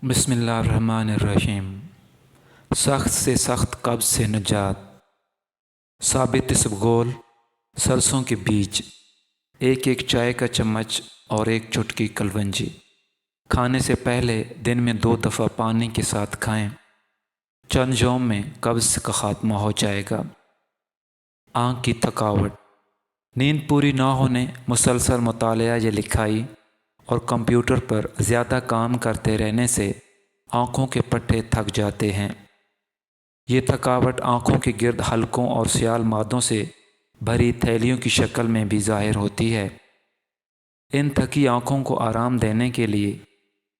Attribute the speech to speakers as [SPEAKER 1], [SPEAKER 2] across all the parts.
[SPEAKER 1] बिस्मिल्लाहिर्रहमानिर्रहीम। सख्त से सख्त कब्ज़ से निजात। साबित इसबगोल, सरसों के बीज, एक एक चाय का चम्मच और एक चुटकी कलवंजी। खाने से पहले दिन में 2 दफ़ा पानी के साथ खाएं। चंद यौम में कब्ज़ का ख़ात्मा हो जाएगा। आँख की थकावट, नींद पूरी ना होने, मुसलसल मुतालिया या लिखाई और कंप्यूटर पर ज़्यादा काम करते रहने से आँखों के पट्टे थक जाते हैं। ये थकावट आँखों के गिर्द हलकों और सियाल मादों से भरी थैलियों की शक्ल में भी ज़ाहिर होती है। इन थकी आँखों को आराम देने के लिए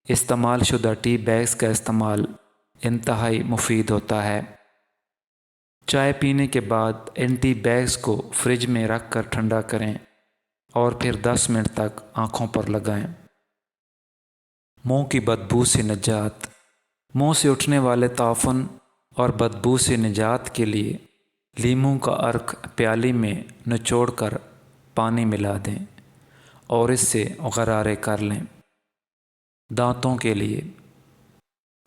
[SPEAKER 1] इस्तेमाल शुदा टी बैग्स का इस्तेमाल इंतहाई मुफीद होता है। चाय पीने के बाद इन टी बैग्स को फ्रिज में रख कर ठंडा करें और फिर 10 मिनट तक आँखों पर लगाएं। मुँह की बदबू से निजात। मुँह से उठने वाले ताफन और बदबू से निजात के लिए लीमू का अर्क प्याली में निचोड़कर पानी मिला दें और इससे गरारे कर लें। दांतों के लिए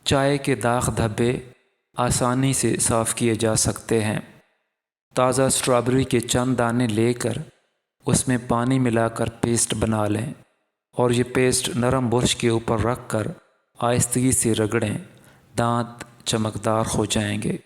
[SPEAKER 1] चाय के दाग धब्बे आसानी से साफ़ किए जा सकते हैं। ताज़ा स्ट्रॉबेरी के चंद दाने लेकर उसमें पानी मिलाकर पेस्ट बना लें और ये पेस्ट नरम बुर्श के ऊपर रख कर आहिस्तगी से रगड़ें। दांत चमकदार हो जाएंगे।